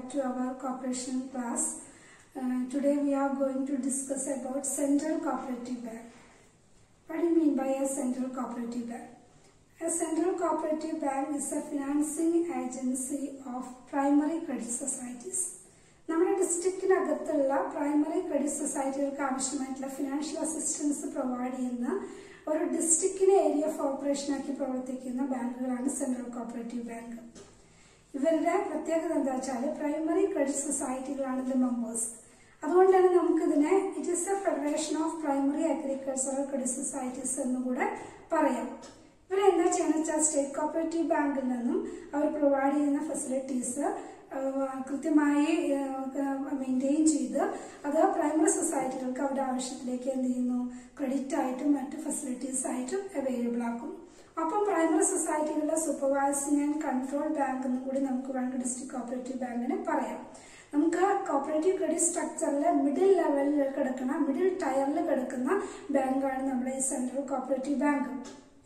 back to our cooperation class. Today we are going to discuss about Central Cooperative Bank. What do you mean by a Central Cooperative Bank? A Central Cooperative Bank is a financing agency of primary credit societies. നമ്മുടെ ഡിസ്ട്രിക്റ്റിനകത്തുള്ള primary credit സൊസൈറ്റികൾക്ക് ആവശ്യമായിട്ടുള്ള financial assistance provide ചെയ്യുന്ന ഒരു ഡിസ്ട്രിക്റ്റിനെ area of ഓപ്പറേഷനാക്കി പ്രവർത്തിക്കുന്ന ബാങ്കുകളാണ് central cooperative bank. ഇവരുടെ പ്രത്യേകത എന്താ വെച്ചാൽ primary credit സൊസൈറ്റികളാണ് ഇത് മെമ്പേഴ്സ്. അതുകൊണ്ട് തന്നെ നമുക്കിതിനെ it is a federation of primary agricultural credit societies എന്നുകൂടെ പറയാം. ഇവരെന്താ ചെയ്യണമെന്ന് വെച്ചാൽ സ്റ്റേറ്റ് കോപ്പറേറ്റീവ് ബാങ്കിൽ നിന്നും അവർ പ്രൊവൈഡ് ചെയ്യുന്ന ഫെസിലിറ്റീസ് കൃത്യമായി മെയിൻറ്റെയിൻ ചെയ്ത് അത് പ്രൈമറി സൊസൈറ്റികൾക്ക് അവരുടെ ആവശ്യത്തിലേക്ക് എന്ത് ചെയ്യുന്നു, ക്രെഡിറ്റ് ആയിട്ടും മറ്റ് ഫെസിലിറ്റീസ് ആയിട്ടും അവൈലബിൾ ആക്കും. അപ്പം പ്രൈമറി സൊസൈറ്റികളുടെ സൂപ്പർവൈസിംഗ് ആൻഡ് കൺട്രോൾ ബാങ്ക് എന്നും കൂടി നമുക്ക് വേണമെങ്കിൽ ഡിസ്ട്രിക്ട് കോപ്പറേറ്റീവ് ബാങ്കിനെ പറയാം. നമുക്ക് കോപ്പറേറ്റീവ് ക്രെഡിറ്റ് സ്ട്രക്ചറിലെ മിഡിൽ ലെവലിൽ കിടക്കുന്ന മിഡിൽ ടയറിൽ കിടക്കുന്ന ബാങ്കാണ് നമ്മുടെ ഈ central cooperative bank.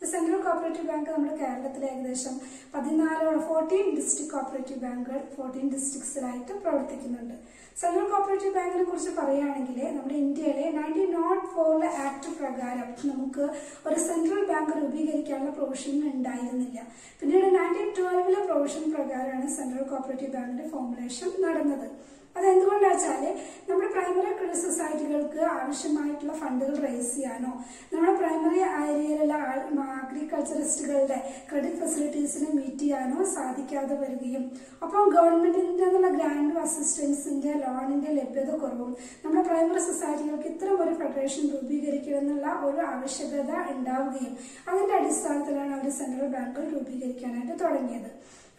Central cooperative bank നമ്മുടെ കേരളത്തിലെ ഏകദേശം 14 ഡിസ്ട്രിക്ട് കോപ്പറേറ്റീവ് ബാങ്കുകൾ 14 ഡിസ്ട്രിക്ട്സിലായിട്ട് പ്രവർത്തിക്കുന്നുണ്ട്. സെൻട്രൽ കോപ്പറേറ്റീവ് ബാങ്കിനെ കുറിച്ച് പറയുകയാണെങ്കിൽ നമ്മുടെ ഇന്ത്യയിലെ 1904 ആക്ട് പ്രകാരം നമുക്ക് ഒരു സെൻട്രൽ ബാങ്ക് രൂപീകരിക്കാനുള്ള പ്രൊവിഷൻ ഉണ്ടായിരുന്നില്ല. പിന്നീട് 1912 പ്രൊവിഷൻ പ്രകാരമാണ് സെൻട്രൽ കോപ്പറേറ്റീവ് ബാങ്കിന്റെ ഫോർമുലേഷൻ നടന്നത്. അതെന്തുകൊണ്ടാ വെച്ചാല് നമ്മുടെ പ്രൈമറി ക്രെഡിറ്റ് സൊസൈറ്റികൾക്ക് ആവശ്യമായിട്ടുള്ള ഫണ്ടുകൾ റേസ് ചെയ്യാനോ നമ്മുടെ പ്രൈമറി ഏരിയയിലുള്ള അഗ്രികൾച്ചറിസ്റ്റുകളുടെ ക്രെഡിറ്റ് ഫെസിലിറ്റീസിനെ മീറ്റ് ചെയ്യാനോ സാധിക്കാതെ വരികയും അപ്പം ഗവൺമെന്റിന്റെ നിന്നുള്ള ഗ്രാൻഡ് അസിസ്റ്റൻസിന്റെ ലോണിന്റെ ലഭ്യത കുറവും നമ്മുടെ പ്രൈമറി സൊസൈറ്റികൾക്ക് ഇത്തരം ഒരു ഫെഡറേഷൻ രൂപീകരിക്കണം എന്നുള്ള ഒരു ആവശ്യകത ഉണ്ടാവുകയും അതിന്റെ അടിസ്ഥാനത്തിലാണ് അവർ സെൻട്രൽ ബാങ്കുകൾ രൂപീകരിക്കാനായിട്ട് തുടങ്ങിയത്.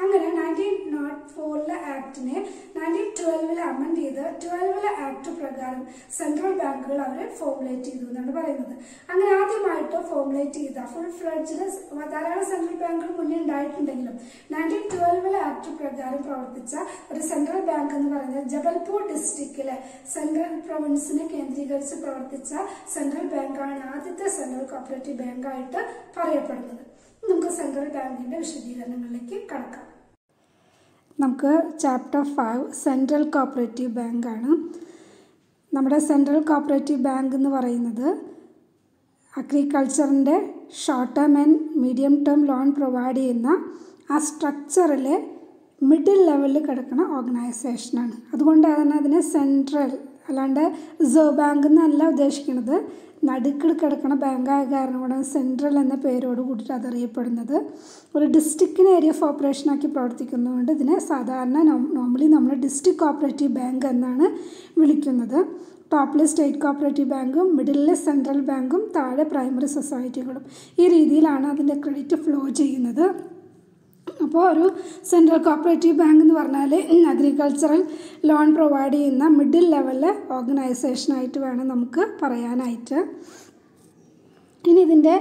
അങ്ങനെ 1904 ആക്ടിനെ 1912 അമെൻഡ് ചെയ്ത് 12 ആക്ട് പ്രകാരം സെൻട്രൽ ബാങ്കുകൾ അവരെ ഫോർമുലേറ്റ് ചെയ്തു എന്നാണ് പറയുന്നത്. അങ്ങനെ ആദ്യമായിട്ട് ഫോർമുലേറ്റ് ചെയ്ത ഫുൾ ഫ്ലെഡ്ജ്ഡ് ധാരാളം സെൻട്രൽ ബാങ്കുകൾ മുന്നേ ഉണ്ടായിട്ടുണ്ടെങ്കിലും 1912 ആക്ട് പ്രകാരം പ്രവർത്തിച്ച ഒരു സെൻട്രൽ ബാങ്ക് എന്ന് പറയുന്നത് ജബൽപൂർ ഡിസ്ട്രിക്റ്റിലെ സെൻട്രൽ പ്രൊവിൻസിനെ കേന്ദ്രീകരിച്ച് പ്രവർത്തിച്ച സെൻട്രൽ ബാങ്കാണ് ആദ്യത്തെ സെൻട്രൽ കോപ്പറേറ്റീവ് ബാങ്കായിട്ട് പറയപ്പെടുന്നത്. നമുക്ക് സെൻട്രൽ ബാങ്കിന്റെ വിശദീകരണങ്ങളിലേക്ക് കടക്കാം. നമുക്ക് ചാപ്റ്റർ 5 സെൻട്രൽ കോപ്പറേറ്റീവ് ബാങ്കാണ്. നമ്മുടെ സെൻട്രൽ കോപ്പറേറ്റീവ് ബാങ്ക് എന്ന് പറയുന്നത് അഗ്രികൾച്ചറിൻ്റെ short term and medium term loan provide ചെയ്യുന്ന ആ സ്ട്രക്ചറിലെ മിഡിൽ ലെവലിൽ കിടക്കുന്ന ഓർഗനൈസേഷനാണ്. അതുകൊണ്ടാണ് അതിനെ സെൻട്രൽ അല്ലാണ്ട് റിസർവ് ബാങ്ക് എന്നല്ല ഉദ്ദേശിക്കുന്നത്. നടുക്കിൽ കിടക്കുന്ന ബാങ്കായ കാരണം കൊണ്ടാണ് സെൻട്രൽ എന്ന പേരോട് കൂടിയിട്ട് അതറിയപ്പെടുന്നത്. ഒരു ഡിസ്ട്രിക്റ്റിനെ ഏരിയ ഓഫ് ഓപ്പറേഷനാക്കി പ്രവർത്തിക്കുന്നതുകൊണ്ട് ഇതിനെ സാധാരണ നോർമലി നമ്മൾ ഡിസ്ട്രിക്ട് കോപ്പറേറ്റീവ് ബാങ്ക് എന്നാണ് വിളിക്കുന്നത്. ടോപ്പിൽ സ്റ്റേറ്റ് കോപ്പറേറ്റീവ് ബാങ്കും മിഡിലിലെ സെൻട്രൽ ബാങ്കും താഴെ പ്രൈമറി സൊസൈറ്റികളും ഈ രീതിയിലാണ് അതിൻ്റെ ക്രെഡിറ്റ് ഫ്ലോ ചെയ്യുന്നത്. അപ്പോൾ ഒരു സെൻട്രൽ കോപ്പറേറ്റീവ് ബാങ്ക് എന്ന് പറഞ്ഞാൽ അഗ്രികൾച്ചറൽ ലോൺ പ്രൊവൈഡ് ചെയ്യുന്ന മിഡിൽ ലെവലിലെ ഓർഗനൈസേഷനായിട്ട് വേണം നമുക്ക് പറയാനായിട്ട്. ഇനി ഇതിൻ്റെ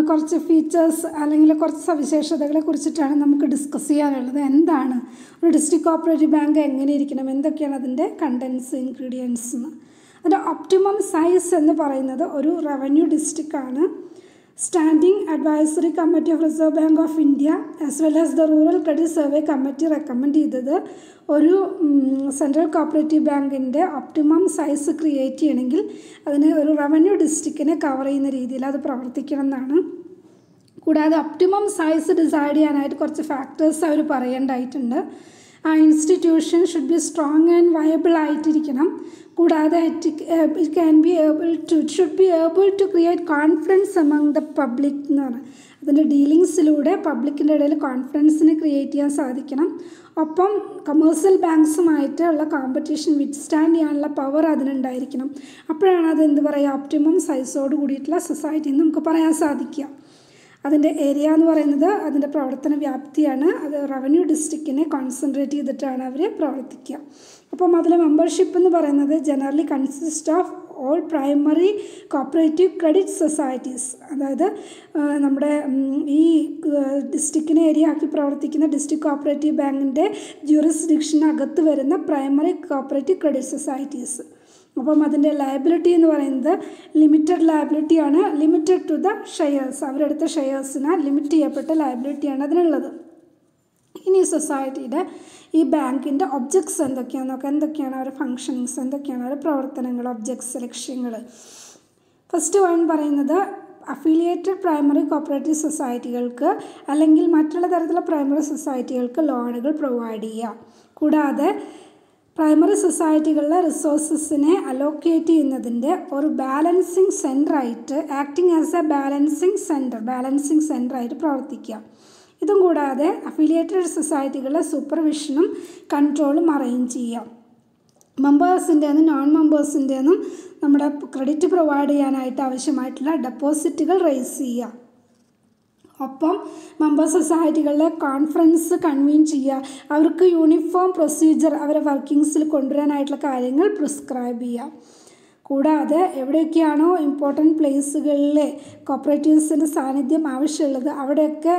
കുറച്ച് ഫീച്ചേഴ്സ് അല്ലെങ്കിൽ കുറച്ച് സവിശേഷതകളെ കുറിച്ചിട്ടാണ് നമുക്ക് ഡിസ്കസ് ചെയ്യാനുള്ളത്. എന്താണ് ഒരു ഡിസ്ട്രിക്ട് കോപ്പറേറ്റീവ് ബാങ്ക് എങ്ങനെ ഇരിക്കണം, എന്തൊക്കെയാണ് അതിൻ്റെ കണ്ടൻസ് ഇൻഗ്രീഡിയൻസ് എന്ന്. അതിൻ്റെ ഒപ്റ്റിമം സൈസ് എന്ന് പറയുന്നത് ഒരു റവന്യൂ ഡിസ്ട്രിക്റ്റാണ്. Standing advisory committee of Reserve Bank of India as well as the rural credit survey committee recommend ചെയ്തത് ഒരു സെൻട്രൽ കോപ്പറേറ്റീവ് ബാങ്കിൻ്റെ ഒപ്റ്റിമം സൈസ് ക്രിയേറ്റ് ചെയ്യണമെങ്കിൽ അതിന് ഒരു റവന്യൂ ഡിസ്ട്രിക്റ്റിനെ കവർ ചെയ്യുന്ന രീതിയിൽ അത് പ്രവർത്തിക്കണം എന്നാണ്. കൂടാതെ ഒപ്റ്റിമം സൈസ് ഡിസൈഡ് ചെയ്യാനായിട്ട് കുറച്ച് ഫാക്ടേഴ്സ് അവർ പറയേണ്ടതായിട്ടുണ്ട്. ആ institution should be strong and viable ആയിട്ടിരിക്കണം. കൂടാതെ should be able to create confidence among the public എന്ന് പറഞ്ഞാൽ അതിൻ്റെ ഡീലിങ്സിലൂടെ പബ്ലിക്കിൻ്റെ ഇടയിൽ കോൺഫിഡൻസിനെ ക്രിയേറ്റ് ചെയ്യാൻ സാധിക്കണം. ഒപ്പം കമേഴ്സ്യൽ ബാങ്ക്സുമായിട്ടുള്ള കോമ്പറ്റീഷൻ വിത്ത്സ്റ്റാൻഡ് ചെയ്യാനുള്ള പവർ അതിനുണ്ടായിരിക്കണം. അപ്പോഴാണ് അത് എന്ത് പറയുക ഒപ്റ്റിമം സൈസോട് കൂടിയിട്ടുള്ള സൊസൈറ്റി എന്ന് നമുക്ക് പറയാൻ സാധിക്കുക. അതിൻ്റെ ഏരിയ എന്ന് പറയുന്നത് അതിൻ്റെ പ്രവർത്തന വ്യാപ്തിയാണ്. അത് റവന്യൂ ഡിസ്ട്രിക്റ്റിനെ കോൺസെൻട്രേറ്റ് ചെയ്തിട്ടാണ് അവർ പ്രവർത്തിക്കുക. അപ്പം അതിലെ മെമ്പർഷിപ്പ് എന്ന് പറയുന്നത് generally consist of all primary cooperative credit societies. അതായത് നമ്മുടെ ഈ ഡിസ്ട്രിക്റ്റിനെ ഏരിയ ആക്കി പ്രവർത്തിക്കുന്ന ഡിസ്ട്രിക്ട് കോപ്പറേറ്റീവ് ബാങ്കിൻ്റെ ജ്യൂറിസ്ഡിക്ഷനകത്ത് വരുന്ന പ്രൈമറി കോപ്പറേറ്റീവ് ക്രെഡിറ്റ് സൊസൈറ്റീസ്. അപ്പം അതിൻ്റെ ലയബിലിറ്റി എന്ന് പറയുന്നത് ലിമിറ്റഡ് ലയബിലിറ്റിയാണ്. ലിമിറ്റഡ് ടു ദ ഷെയർസ്, അവരെടുത്ത ഷെയർസിന് ലിമിറ്റ് ചെയ്യപ്പെട്ട ലയബിലിറ്റിയാണ് അതിനുള്ളത്. ഇനി സൊസൈറ്റിയുടെ ഈ ബാങ്കിൻ്റെ ഒബ്ജക്ട്സ് എന്തൊക്കെയാണെന്ന് നോക്കാം. എന്തൊക്കെയാണ് അവരുടെ ഫങ്ഷനിങ്സ്, എന്തൊക്കെയാണ് അവരുടെ പ്രവർത്തനങ്ങൾ, ഒബ്ജക്ട്സ്, ലക്ഷ്യങ്ങൾ. ഫസ്റ്റ് വൺ പറയുന്നത് അഫിലിയേറ്റഡ് പ്രൈമറി കോപ്പറേറ്റീവ് സൊസൈറ്റികൾക്ക് അല്ലെങ്കിൽ മറ്റുള്ള തരത്തിലുള്ള പ്രൈമറി സൊസൈറ്റികൾക്ക് ലോണുകൾ പ്രൊവൈഡ് ചെയ്യുക. കൂടാതെ പ്രൈമറി സൊസൈറ്റികളിലെ റിസോഴ്സസിനെ അലോക്കേറ്റ് ചെയ്യുന്നതിൻ്റെ ഒരു ബാലൻസിങ് സെൻ്ററായിട്ട് ആക്ടിങ് ആസ് എ ബാലൻസിങ് സെൻ്ററായിട്ട് പ്രവർത്തിക്കുക. ഇതും കൂടാതെ അഫിലിയേറ്റഡ് സൊസൈറ്റികളുടെ സൂപ്പർവിഷനും കൺട്രോളും അറേഞ്ച് ചെയ്യുക. മെമ്പേഴ്സിൻ്റെന്നും നോൺ മെമ്പേഴ്സിൻ്റെന്നും നമ്മുടെ ക്രെഡിറ്റ് പ്രൊവൈഡ് ചെയ്യാനായിട്ട് ആവശ്യമായിട്ടുള്ള ഡെപ്പോസിറ്റുകൾ റേസ് ചെയ്യുക. ഒപ്പം മെമ്പർ സൊസൈറ്റികളിലെ കോൺഫറൻസ് കൺവീൻ ചെയ്യുക. അവർക്ക് യൂണിഫോം പ്രൊസീജിയർ അവരെ വർക്കിങ്സിൽ കൊണ്ടുവരാനായിട്ടുള്ള കാര്യങ്ങൾ പ്രിസ്ക്രൈബ് ചെയ്യുക. കൂടാതെ എവിടെയൊക്കെയാണോ ഇമ്പോർട്ടൻറ്റ് പ്ലേസുകളിലെ കോപ്പറേറ്റീവ്സിൻ്റെ സാന്നിധ്യം ആവശ്യമുള്ളത് അവിടെയൊക്കെ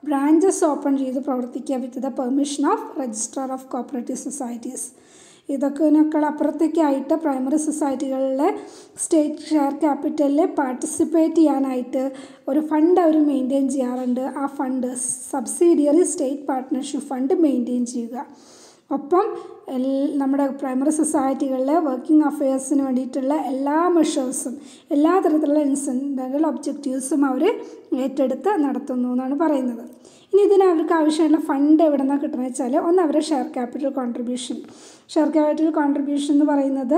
ബ്രാഞ്ചസ് ഓപ്പൺ ചെയ്ത് പ്രവർത്തിക്കുക with the permission of registrar of cooperative societies. ഇതൊക്കെ അപ്പുറത്തേക്കായിട്ട് പ്രൈമറി സൊസൈറ്റികളിലെ സ്റ്റേറ്റ് ഷെയർ ക്യാപിറ്റലിൽ പാർട്ടിസിപ്പേറ്റ് ചെയ്യാനായിട്ട് ഒരു ഫണ്ട് അവർ മെയിൻറ്റെയിൻ ചെയ്യാറുണ്ട്. ആ fund subsidiary state partnership fund maintain ചെയ്യുക. ഒപ്പം നമ്മുടെ പ്രൈമറി സൊസൈറ്റികളിലെ വർക്കിംഗ് അഫയേഴ്സിന് വേണ്ടിയിട്ടുള്ള എല്ലാ മെഷേഴ്സും എല്ലാ തരത്തിലുള്ള ഇൻസിഡൻ്റൽ ഒബ്ജക്റ്റീവ്സും അവർ ഏറ്റെടുത്ത് നടത്തുന്നു എന്നാണ് പറയുന്നത്. ഇനി ഇതിന് അവർക്ക് ആവശ്യമായിട്ടുള്ള ഫണ്ട് എവിടെ നിന്നാണ് കിട്ടുന്നത് വെച്ചാൽ ഒന്ന് അവരുടെ ഷെയർ ക്യാപിറ്റൽ കോൺട്രിബ്യൂഷൻ എന്ന് പറയുന്നത്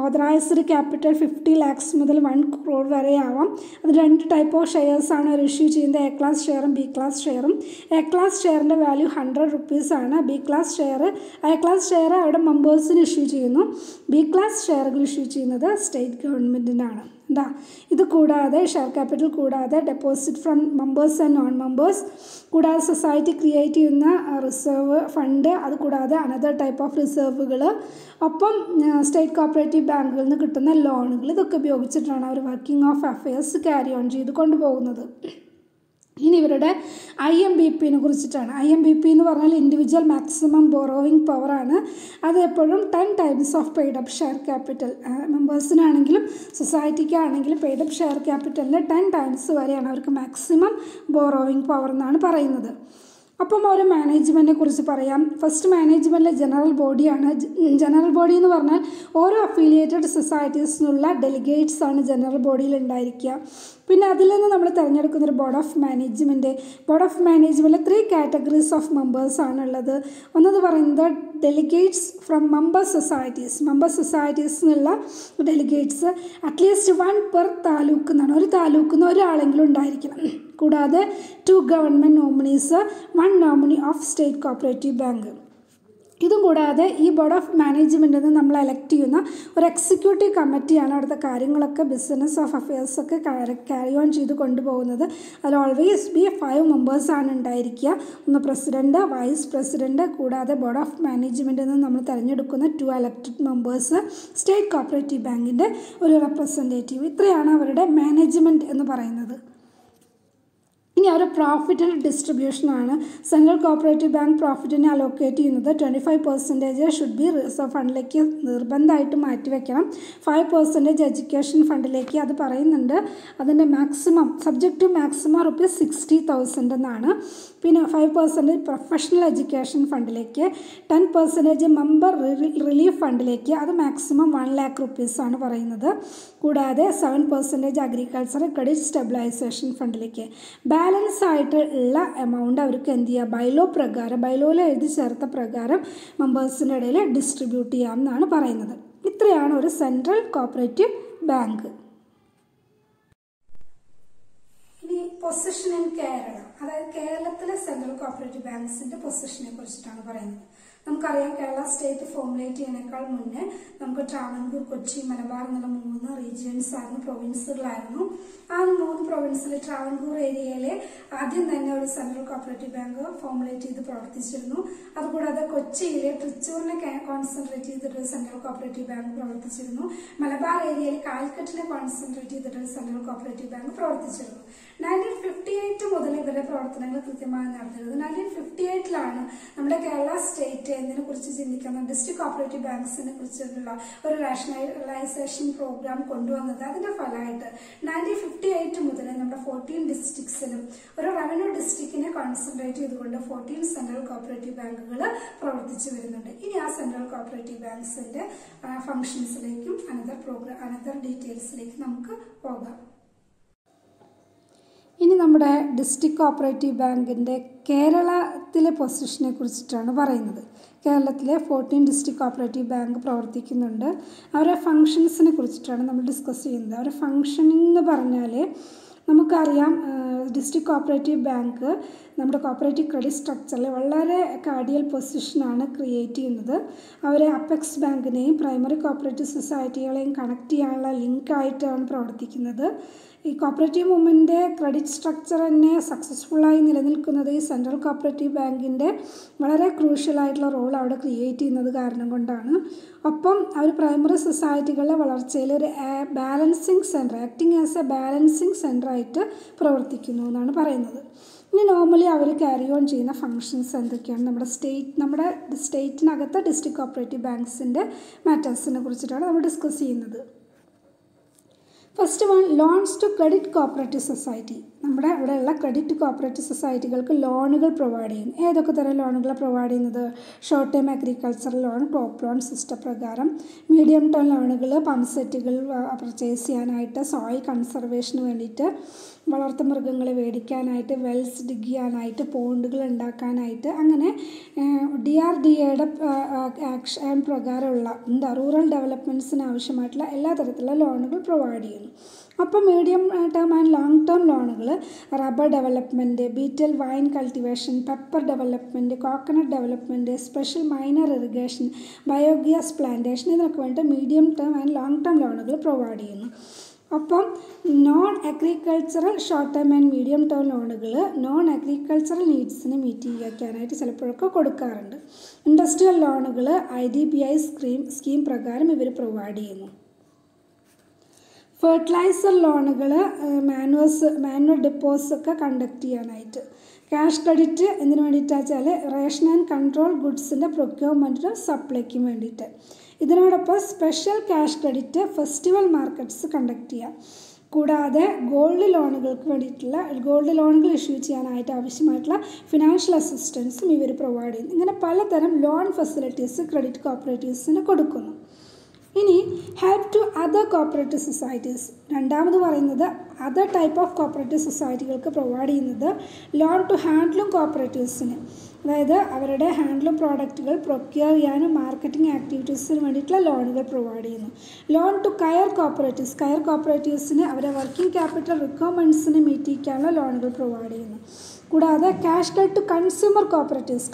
ഓതറൈസ്ഡ് ക്യാപിറ്റൽ 50 lakhs മുതൽ 1 crore വരെ ആവാം. അത് 2 ടൈപ്പ് ഓഫ് ഷെയർസാണ് അവർ ഇഷ്യൂ ചെയ്യുന്നത്, എ ക്ലാസ് ഷെയറും ബി ക്ലാസ് ഷെയറും. എ ക്ലാസ് ഷെയറിൻ്റെ വാല്യൂ 100 rupees ആണ്. എ ക്ലാസ് ഷെയർ അവിടെ മെമ്പേഴ്സിന് ഇഷ്യൂ ചെയ്യുന്നു. ബി ക്ലാസ് ഷെയറുകൾ ഇഷ്യൂ ചെയ്യുന്നത് സ്റ്റേറ്റ് ഗവൺമെൻറ്റിനാണ്. ഇത് കൂടാതെ ഷെയർ ക്യാപിറ്റൽ കൂടാതെ deposit from members and non members, കൂടാതെ സൊസൈറ്റി ക്രിയേറ്റ് ചെയ്യുന്ന റിസർവ് ഫണ്ട്, അത് കൂടാതെ അനദർ ടൈപ്പ് ഓഫ് റിസർവുകൾ, ഒപ്പം സ്റ്റേറ്റ് കോപ്പറേറ്റീവ് ബാങ്കുകളിൽ നിന്ന് കിട്ടുന്ന ലോണുകൾ, ഇതൊക്കെ ഉപയോഗിച്ചിട്ടാണ് അവർ working of affairs carry on ചെയ്ത് കൊണ്ടുപോകുന്നത്. ഇനി ഇവരുടെ IMBPനെ കുറിച്ചിട്ടാണ്. IMBP എന്ന് പറഞ്ഞാൽ ഇൻഡിവിജ്വൽ മാക്സിമം ബോറോവിങ് പവറാണ്. അത് എപ്പോഴും 10 times of paid up share capital. മെമ്പേഴ്സിനാണെങ്കിലും സൊസൈറ്റിക്കാണെങ്കിലും പെയ്ഡ് അപ്പ് ഷെയർ ക്യാപിറ്റലിൻ്റെ 10 times വരെയാണ് അവർക്ക് മാക്സിമം ബോറോവിങ് പവർ എന്നാണ് പറയുന്നത്. അപ്പം ഒരു മാനേജ്മെൻറ്റിനെ കുറിച്ച് പറയാം. ഫസ്റ്റ് മാനേജ്മെൻറ്റിലെ ജനറൽ ബോഡിയാണ്. ജനറൽ ബോഡി എന്ന് പറഞ്ഞാൽ ഓരോ അഫിലിയേറ്റഡ് സൊസൈറ്റീസിനുള്ള ഡെലിഗേറ്റ്സ് ആണ് ജനറൽ ബോഡിയിൽ ഉണ്ടായിരിക്കുക. പിന്നെ അതിൽ നിന്ന് നമ്മൾ തിരഞ്ഞെടുക്കുന്നൊരു ബോർഡ് ഓഫ് മാനേജ്മെൻറ്റിൽ 3 categories ഓഫ് മെമ്പേഴ്സ് ആണുള്ളത്. ഒന്നെന്ന് പറയുന്നത് ഡെലിഗേറ്റ്സ് ഫ്രം മെമ്പർ സൊസൈറ്റീസ് എന്നുള്ള ഡെലിഗേറ്റ്സ് അറ്റ്ലീസ്റ്റ് 1 per താലൂക്ക് എന്നാണ്. ഒരു താലൂക്കിൽ നിന്ന് ഒരാളെങ്കിലും ഉണ്ടായിരിക്കണം. കൂടാതെ 2 government nominees, 1 nominee of state cooperative bank. ഇതും കൂടാതെ ഈ ബോർഡ് ഓഫ് മാനേജ്മെൻറ്റിൽ നിന്ന് നമ്മൾ എലക്ട് ചെയ്യുന്ന ഒരു എക്സിക്യൂട്ടീവ് കമ്മിറ്റിയാണ് അവിടുത്തെ കാര്യങ്ങളൊക്കെ ബിസിനസ് ഓഫ് അഫയേഴ്സൊക്കെ ക്യാരി ഓൺ ചെയ്ത് കൊണ്ടുപോകുന്നത്. അതിൽ ഓൾവേസ് ബി 5 മെമ്പേഴ്സാണ് ഉണ്ടായിരിക്കുക. ഒന്ന് പ്രസിഡൻറ്റ്, വൈസ് പ്രസിഡൻറ്റ്, കൂടാതെ ബോർഡ് ഓഫ് മാനേജ്മെൻറ്റിൽ നിന്ന് നമ്മൾ തിരഞ്ഞെടുക്കുന്ന 2 elected മെമ്പേഴ്സ്, സ്റ്റേറ്റ് കോപ്പറേറ്റീവ് ബാങ്കിൻ്റെ ഒരു റെപ്രസെൻറ്റേറ്റീവ്. ഇത്രയാണ് അവരുടെ മാനേജ്മെൻറ്റ് എന്ന് പറയുന്നത്. ഇനി അവർ പ്രോഫിറ്റിൻ്റെ ഡിസ്ട്രിബ്യൂഷനാണ്. സെൻട്രൽ കോപ്പറേറ്റീവ് ബാങ്ക് പ്രോഫിറ്റിനെ അലോക്കേറ്റ് ചെയ്യുന്നത് 25% ഷുഡ് ബി റിസർവ് ഫണ്ടിലേക്ക് നിർബന്ധമായിട്ട് മാറ്റിവെക്കണം. 5% എഡ്യൂക്കേഷൻ ഫണ്ടിലേക്ക് അത് പറയുന്നുണ്ട്. അതിൻ്റെ മാക്സിമം സബ്ജക്റ്റ് മാക്സിമം ₹60,000 എന്നാണ്. പിന്നെ 5% പ്രൊഫഷണൽ എഡ്യൂക്കേഷൻ ഫണ്ടിലേക്ക്, 10% മെമ്പർ റിലീഫ് ഫണ്ടിലേക്ക്, അത് മാക്സിമം ₹1 lakh ആണ് പറയുന്നത്. കൂടാതെ 7% അഗ്രികൾച്ചർ ക്രെഡിറ്റ് സ്റ്റെബിലൈസേഷൻ ഫണ്ടിലേക്ക്. ബാലൻസ് ആയിട്ടുള്ള എമൗണ്ട് അവർക്ക് എന്ത് ചെയ്യുക, ബൈലോയിൽ എഴുതി ചേർത്ത പ്രകാരം മെമ്പേഴ്സിൻ്റെ ഇടയിൽ ഡിസ്ട്രിബ്യൂട്ട് ചെയ്യാം എന്നാണ് പറയുന്നത്. ഇത്രയാണ് ഒരു സെൻട്രൽ കോപ്പറേറ്റീവ് ബാങ്ക്. ഇനി പൊസിഷൻ ഇൻ കേരള, അതായത് കേരളത്തിലെ സെൻട്രൽ കോപ്പറേറ്റീവ് ബാങ്ക്സിന്റെ പൊസിഷനെ കുറിച്ചിട്ടാണ് പറയുന്നത്. നമുക്കറിയാം കേരള സ്റ്റേറ്റ് ഫോർമുലേറ്റ് ചെയ്യുന്നതിനേക്കാൾ മുന്നേ നമുക്ക് ട്രാവൻകൂർ, കൊച്ചി, മലബാർ എന്നുള്ള 3 റീജിയൻസ് ആയിരുന്നു, പ്രൊവിൻസുകളായിരുന്നു. ആ 3 പ്രൊവിൻസിൽ ട്രാവൻകൂർ ഏരിയയിലെ ആദ്യം തന്നെ ഒരു സെൻട്രൽ കോപ്പറേറ്റീവ് ബാങ്ക് ഫോർമുലേറ്റ് ചെയ്ത് പ്രവർത്തിച്ചിരുന്നു. അതുകൂടാതെ കൊച്ചിയിലെ തൃശ്ശൂരിനെ കോൺസെൻട്രേറ്റ് ചെയ്തിട്ടൊരു സെൻട്രൽ കോപ്പറേറ്റീവ് ബാങ്ക് പ്രവർത്തിച്ചിരുന്നു. മലബാർ ഏരിയയിൽ കാലിക്കറ്റിനെ കോൺസെൻട്രേറ്റ് ചെയ്തിട്ടൊരു സെൻട്രൽ കോപ്പറേറ്റീവ് ബാങ്ക് പ്രവർത്തിച്ചിരുന്നു. 1958 മുതൽ ഇവരുടെ പ്രവർത്തനങ്ങൾ കൃത്യമായി നടത്തിയത്. 1958 നമ്മുടെ കേരള സ്റ്റേറ്റ് എന്നതിനെ കുറിച്ച് ചിന്തിക്കുന്ന ഡിസ്ട്രിക്ട് കോപ്പറേറ്റീവ് ബാങ്ക്സിനെ കുറിച്ചുള്ള ഒരു റാഷണലൈസേഷൻ പ്രോഗ്രാം കൊണ്ടുവന്നത്. അതിന്റെ ഫലമായിട്ട് 1958 മുതൽ നമ്മുടെ 14 ഡിസ്ട്രിക്ട്സിലും ഒരു റവന്യൂ ഡിസ്ട്രിക്റ്റിനെ കോൺസെൻട്രേറ്റ് ചെയ്തുകൊണ്ട് 14 സെൻട്രൽ കോപ്പറേറ്റീവ് ബാങ്കുകൾ പ്രവർത്തിച്ചു വരുന്നുണ്ട്. ഇനി ആ സെൻട്രൽ കോപ്പറേറ്റീവ് ബാങ്ക്സിന്റെ ഫംഗ്ഷൻസിലേക്കും അനദർ ഡീറ്റെയിൽസിലേക്ക് നമുക്ക് പോകാം. ഇനി നമ്മുടെ ഡിസ്ട്രിക്ട് കോപ്പറേറ്റീവ് ബാങ്കിൻ്റെ കേരളത്തിലെ പൊസിഷനെ കുറിച്ചിട്ടാണ് പറയുന്നത്. കേരളത്തിലെ 14 ഡിസ്ട്രിക്ട് കോപ്പറേറ്റീവ് ബാങ്ക് പ്രവർത്തിക്കുന്നുണ്ട്. അവരുടെ ഫങ്ഷൻസിനെ കുറിച്ചിട്ടാണ് നമ്മൾ ഡിസ്കസ് ചെയ്യുന്നത്. അവരുടെ ഫങ്ഷനിങ് എന്ന് പറഞ്ഞാൽ നമുക്കറിയാം, ഡിസ്ട്രിക്ട് കോപ്പറേറ്റീവ് ബാങ്ക് നമ്മുടെ കോപ്പറേറ്റീവ് ക്രെഡിറ്റ് സ്ട്രക്ചറിൽ വളരെ കാർഡിയൽ പൊസിഷനാണ് ക്രിയേറ്റ് ചെയ്യുന്നത്. അവർ അപ്പെക്സ് ബാങ്കിനെയും പ്രൈമറി കോപ്പറേറ്റീവ് സൊസൈറ്റികളെയും കണക്ട് ചെയ്യാനുള്ള ലിങ്കായിട്ടാണ് പ്രവർത്തിക്കുന്നത്. ഈ കോപ്പറേറ്റീവ് മൂവ്മെൻറ്റിൻ്റെ ക്രെഡിറ്റ് സ്ട്രക്ചർ തന്നെ സക്സസ്ഫുള്ളായി നിലനിൽക്കുന്നത് ഈ സെൻട്രൽ കോപ്പറേറ്റീവ് ബാങ്കിൻ്റെ വളരെ ക്രൂഷ്യലായിട്ടുള്ള റോൾ അവിടെ ക്രിയേറ്റ് ചെയ്യുന്നത് കാരണം കൊണ്ടാണ്. ഒപ്പം അവർ പ്രൈമറി സൊസൈറ്റികളുടെ വളർച്ചയിൽ ഒരു balancing centre, acting as a balancing സെൻറ്ററായിട്ട് പ്രവർത്തിക്കുന്നു എന്നാണ് പറയുന്നത്. ഇനി നോർമലി അവർ ക്യാരി ഓൺ ചെയ്യുന്ന ഫങ്ഷൻസ് എന്തൊക്കെയാണ്? നമ്മുടെ സ്റ്റേറ്റിനകത്ത് ഡിസ്ട്രിക്ട് കോപ്പറേറ്റീവ് ബാങ്ക്സിൻ്റെ മാറ്റേഴ്സിനെ കുറിച്ചിട്ടാണ് നമ്മൾ ഡിസ്കസ് ചെയ്യുന്നത്. First one, loans to credit cooperative society. നമ്മുടെ ഇവിടെയുള്ള ക്രെഡിറ്റ് കോപ്പറേറ്റീവ് സൊസൈറ്റികൾക്ക് ലോണുകൾ പ്രൊവൈഡ് ചെയ്യുന്നു. ഏതൊക്കെ തരം ലോണുകളാണ് പ്രൊവൈഡ് ചെയ്യുന്നത്? Short time agricultural loan, crop loan system പ്രകാരം. മീഡിയം ടേം ലോണുകൾ പമ്പ് സെറ്റുകൾ പർച്ചേസ് ചെയ്യാനായിട്ട്, സോയിൽ കൺസർവേഷന് വേണ്ടിയിട്ട്, വളർത്തുമൃഗങ്ങളെ മേടിക്കാനായിട്ട്, വെൽസ് ഡിഗ് ചെയ്യാനായിട്ട്, പോണ്ടുകൾ ഉണ്ടാക്കാനായിട്ട്, അങ്ങനെ DRDAയുടെ ആക്ഷൻ പ്രകാരമുള്ള റൂറൽ ഡെവലപ്മെൻറ്റ്സിന് ആവശ്യമായിട്ടുള്ള എല്ലാ തരത്തിലുള്ള ലോണുകൾ പ്രൊവൈഡ് ചെയ്യുന്നു. അപ്പോൾ medium term and long term ലോണുകൾ rubber development, betel vine cultivation, pepper development, coconut development, special minor irrigation, biogas plantation, ഇതിനൊക്കെ വേണ്ടിയിട്ട് medium term and long term ലോണുകൾ പ്രൊവൈഡ് ചെയ്യുന്നു. ഒപ്പം non agricultural short term and medium term ലോണുകൾ non agricultural നീഡ്സിന് meet ചെയ്യാനായിട്ട് ചിലപ്പോഴൊക്കെ കൊടുക്കാറുണ്ട്. ഇൻഡസ്ട്രിയൽ ലോണുകൾ IDBI സ്കീം പ്രകാരം ഇവർ പ്രൊവൈഡ് ചെയ്യുന്നു. ഫെർട്ടിലൈസർ ലോണുകൾ മാനുവൽ ഡിപ്പോസ് ഒക്കെ കണ്ടക്ട് ചെയ്യാനായിട്ട്. ക്യാഷ് ക്രെഡിറ്റ് എന്തിനു വേണ്ടിയിട്ടാണ് വെച്ചാൽ റേഷൻ ആൻഡ് കൺട്രോൾ ഗുഡ്സിൻ്റെ പ്രൊക്യൂർമെൻറ്റിനും സപ്ലൈക്കും വേണ്ടിയിട്ട്. ഇതിനോടൊപ്പം special cash credit festival markets conduct ചെയ്യാം. കൂടാതെ ഗോൾഡ് ലോണുകൾ ഇഷ്യൂ ചെയ്യാനായിട്ട് ആവശ്യമായിട്ടുള്ള ഫിനാൻഷ്യൽ അസിസ്റ്റൻസും ഇവർ പ്രൊവൈഡ് ചെയ്യുന്നു. ഇങ്ങനെ പലതരം ലോൺ ഫെസിലിറ്റീസ് ക്രെഡിറ്റ് കോപ്പറേറ്റീവ്സിന് കൊടുക്കുന്നു. ഇനി help to other cooperative societies. രണ്ടാമത് പറയുന്നത് അതർ ടൈപ്പ് ഓഫ് കോപ്പറേറ്റീവ് സൊസൈറ്റികൾക്ക് പ്രൊവൈഡ് ചെയ്യുന്നത് ലോൺ ടു ഹാൻഡ്ലൂം കോപ്പറേറ്റീവ്സിന്, അതായത് അവരുടെ ഹാൻഡ്ലൂം പ്രോഡക്റ്റുകൾ പ്രൊക്യൂർ ചെയ്യാനും മാർക്കറ്റിംഗ് ആക്ടിവിറ്റീസിന് വേണ്ടിയിട്ടുള്ള ലോണുകൾ പ്രൊവൈഡ് ചെയ്യുന്നു. ലോൺ ടു കയർ കോപ്പറേറ്റീവ്സിന് അവരുടെ വർക്കിംഗ് ക്യാപിറ്റൽ റിക്വയർമെൻറ്റ്സിന് മീറ്റ് ചെയ്യാനുള്ള ലോണുകൾ പ്രൊവൈഡ് ചെയ്യുന്നു. കൂടാതെ ക്യാഷ് ക്രെഡിറ്റ് ടു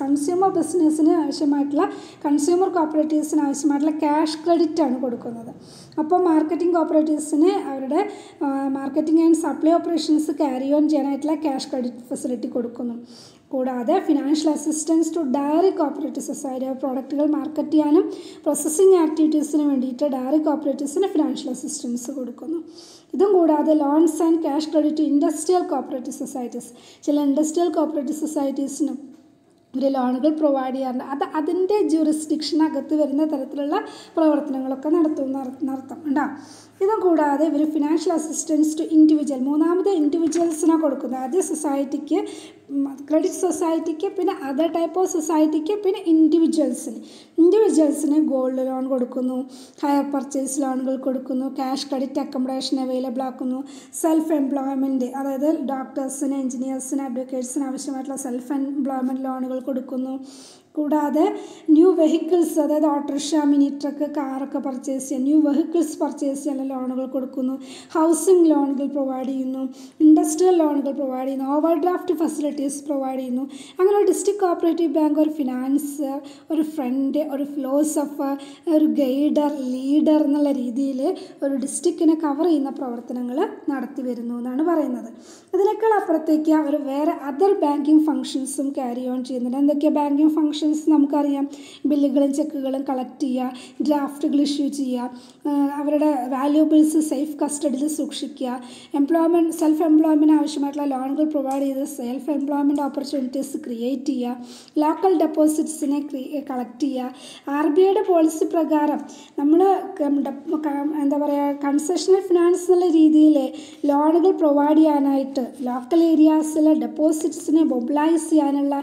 കൺസ്യൂമർ ബിസിനസ്സിന് ആവശ്യമായിട്ടുള്ള കൺസ്യൂമർ കോപ്പറേറ്റീവ്സിന് ആവശ്യമായിട്ടുള്ള ക്യാഷ് ക്രെഡിറ്റാണ് കൊടുക്കുന്നത്. അപ്പോൾ മാർക്കറ്റിംഗ് കോപ്പറേറ്റീവ്സിന് അവരുടെ marketing and supply operations carry on ചെയ്യാനായിട്ടുള്ള ക്യാഷ് ക്രെഡിറ്റ് ഫെസിലിറ്റി കൊടുക്കുന്നു. കൂടാതെ financial assistance to dairy cooperative society, പ്രോഡക്റ്റുകൾ മാർക്കറ്റ് ചെയ്യാനും പ്രോസസ്സിംഗ് ആക്ടിവിറ്റീസിന് വേണ്ടിയിട്ട് ഡയറി കോപ്പറേറ്റീവ്സിന് ഫിനാൻഷ്യൽ അസിസ്റ്റൻസ് കൊടുക്കുന്നു. ഇതും കൂടാതെ loans and cash credit industrial cooperative societies, ചില ഇൻഡസ്ട്രിയൽ കോപ്പറേറ്റീവ് സൊസൈറ്റീസിനും ഒരു ലോണുകൾ പ്രൊവൈഡ് ചെയ്യാറുണ്ട്. അത് അതിൻ്റെ ജൂറിസ്ഡിക്ഷനകത്ത് വരുന്ന തരത്തിലുള്ള പ്രവർത്തനങ്ങളൊക്കെ നടത്തും ഉണ്ടോ. ഇതും കൂടാതെ ഇവർ ഫിനാൻഷ്യൽ അസിസ്റ്റൻസ് ടു ഇൻഡിവിജ്വൽ, മൂന്നാമത് ഇൻഡിവിജ്വൽസിനാണ് കൊടുക്കുന്നത്. ആദ്യം സൊസൈറ്റിക്ക്, ക്രെഡിറ്റ് സൊസൈറ്റിക്ക്, പിന്നെ അതർ ടൈപ്പ് ഓഫ് സൊസൈറ്റിക്ക്, പിന്നെ ഇൻഡിവിജ്വൽസിന് ഗോൾഡ് ലോൺ കൊടുക്കുന്നു, ഹയർ പർച്ചേസ് ലോണുകൾ കൊടുക്കുന്നു, ക്യാഷ് ക്രെഡിറ്റ് അക്കോമഡേഷൻ അവൈലബിൾ ആക്കുന്നു, സെൽഫ് എംപ്ലോയ്മെൻറ്റ്, അതായത് ഡോക്ടേഴ്സിന്, എഞ്ചിനീയേഴ്സിന്, അഡ്വക്കേറ്റ്സിന് ആവശ്യമായിട്ടുള്ള സെൽഫ് എംപ്ലോയ്മെൻറ്റ് ലോണുകൾ കൊടുക്കുന്നു. കൂടാതെ ന്യൂ വെഹിക്കിൾസ്, അതായത് ഓട്ടോറിക്ഷ, മിനി ട്രക്ക്, കാറൊക്കെ പർച്ചേസ് ചെയ്യാൻ, ന്യൂ വെഹിക്കിൾസ് പർച്ചേസ് ചെയ്യാനുള്ള ലോണുകൾ കൊടുക്കുന്നു. ഹൗസിംഗ് ലോണുകൾ പ്രൊവൈഡ് ചെയ്യുന്നു, ഇൻഡസ്ട്രിയൽ ലോണുകൾ പ്രൊവൈഡ് ചെയ്യുന്നു, ഓവർ ഡ്രാഫ്റ്റ് ഫെസിലിറ്റീസ് പ്രൊവൈഡ് ചെയ്യുന്നു. അങ്ങനെ ഒരു ഡിസ്ട്രിക്ട് കോപ്പറേറ്റീവ് ബാങ്ക് ഒരു ഫിനാൻസർ, ഒരു ഫ്രണ്ട്, ഒരു ഫിലോസഫർ, ഒരു ഗൈഡർ, ലീഡർ എന്നുള്ള രീതിയിൽ ഒരു ഡിസ്ട്രിക്റ്റിനെ കവർ ചെയ്യുന്ന പ്രവർത്തനങ്ങൾ നടത്തി വരുന്നു എന്നാണ് പറയുന്നത്. ഇതിനേക്കാൾ അപ്പുറത്തേക്ക് അവർ വേറെ അതർ ബാങ്കിങ് ഫങ്ഷൻസും ക്യാരി ഓൺ ചെയ്യുന്നുണ്ട്. എന്തൊക്കെയാണ് ബാങ്കിങ് ഫങ്ഷൻ? ഫങ്ഷൻസ് നമുക്കറിയാം. ബില്ലുകളും ചെക്കുകളും കളക്ട് ചെയ്യുക, ഡ്രാഫ്റ്റുകൾ ഇഷ്യൂ ചെയ്യുക, അവരുടെ വാല്യൂബിൾസ് സേഫ് കസ്റ്റഡിയിൽ സൂക്ഷിക്കുക, സെൽഫ് എംപ്ലോയ്മെൻറ്റ് ആവശ്യമായിട്ടുള്ള ലോണുകൾ പ്രൊവൈഡ് ചെയ്ത് സെൽഫ് എംപ്ലോയ്മെൻറ്റ് ഓപ്പർച്യൂണിറ്റീസ് ക്രിയേറ്റ് ചെയ്യുക, ലോക്കൽ ഡെപ്പോസിറ്റ്സിനെ കളക്ട് ചെയ്യുക. RBIയുടെ പോളിസി പ്രകാരം നമ്മൾ എന്താ പറയുക, കൺസെഷണൽ ഫിനാൻസ് എന്നുള്ള രീതിയിൽ ലോണുകൾ പ്രൊവൈഡ് ചെയ്യാനായിട്ട് ലോക്കൽ ഏരിയാസിലെ ഡെപ്പോസിറ്റ്സിനെ മൊബിലൈസ് ചെയ്യാനുള്ള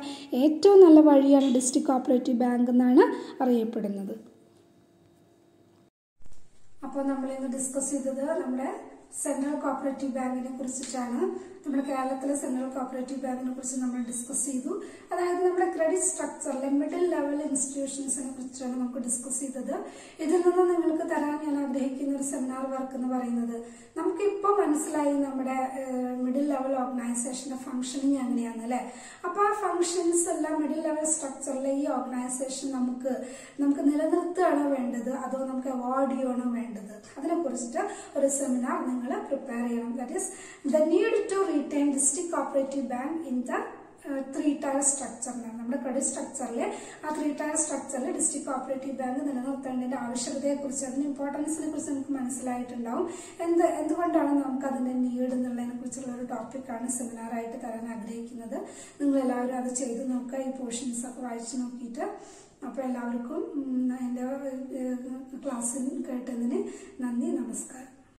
ഏറ്റവും നല്ല വഴിയാണ് ഡിസ്ട്രിക്ട് കോഓപ്പറേറ്റീവ് ബാങ്ക് എന്നാണ് അറിയപ്പെടുന്നത്. അപ്പോൾ നമ്മളിന്ന് ഡിസ്കസ് ചെയ്തത് നമ്മുടെ സെൻട്രൽ കോഓപ്പറേറ്റീവ് ബാങ്കിനെ കുറിച്ചിട്ടാണ്. നമ്മുടെ കേരളത്തിലെ സെൻട്രൽ കോഓപ്പറേറ്റീവ് ബാങ്കിനെ കുറിച്ച് നമ്മൾ ഡിസ്കസ് ചെയ്തു. അതായത് നമ്മുടെ ക്രെഡിറ്റ് സ്ട്രക്ചറിലെ മിഡിൽ ലെവൽ ഇൻസ്റ്റിറ്റ്യൂഷൻസിനെ കുറിച്ചാണ് നമുക്ക് ഡിസ്കസ് ചെയ്തത്. ഇതിൽ നിന്ന് നിങ്ങൾക്ക് തരാൻ ഞാൻ ആഗ്രഹിക്കുന്ന ഒരു സെമിനാർ വർക്ക് എന്ന് പറയുന്നത്, നമുക്കിപ്പോൾ മനസ്സിലായി നമ്മുടെ മിഡിൽ ലെവൽ ഓർഗനൈസേഷന്റെ ഫംഗ്ഷനിങ് എങ്ങനെയാണെന്ന് അല്ലേ. അപ്പോൾ ആ ഫംഗ്ഷൻസ് എല്ലാം മിഡിൽ ലെവൽ സ്ട്രക്ചറിലെ ഈ ഓർഗനൈസേഷൻ നമുക്ക് നിലനിർത്തുകയാണോ വേണ്ടത് അതോ നമുക്ക് അവോയ്ഡ് ചെയ്യണോ വേണ്ടത്, അതിനെക്കുറിച്ചിട്ട് ഒരു സെമിനാർ നിങ്ങൾ പ്രിപ്പയർ ചെയ്യണം. That is the need to retain district cooperative bank in the 3-tier സ്ട്രക്ചറിനാണ്. നമ്മുടെ ക്രെഡിറ്റ് സ്ട്രക്ചറിലെ ആ 3-tier സ്ട്രക്ചറിൽ ഡിസ്ട്രിക്ട് കോഓപ്പറേറ്റീവ് ബാങ്ക് നിലനിർത്തേണ്ടതിന്റെ ആവശ്യകതയെക്കുറിച്ച്, അതിന്റെ ഇമ്പോർട്ടൻസിനെ കുറിച്ച് നമുക്ക് മനസ്സിലായിട്ടുണ്ടാവും. എന്തുകൊണ്ടാണ് നമുക്ക് അതിന്റെ നീഡ് എന്നുള്ളതിനെ കുറിച്ചുള്ള ഒരു ടോപ്പിക്കാണ് സെമിനാറായിട്ട് തരാൻ ആഗ്രഹിക്കുന്നത്. നിങ്ങൾ എല്ലാവരും അത് ചെയ്ത് നോക്കുക, ഈ പോർഷൻസ് ഒക്കെ വായിച്ചു നോക്കിയിട്ട്. അപ്പോൾ എല്ലാവർക്കും എൻ്റെ ക്ലാസ്സിൽ കേട്ടതിന് നന്ദി, നമസ്കാരം.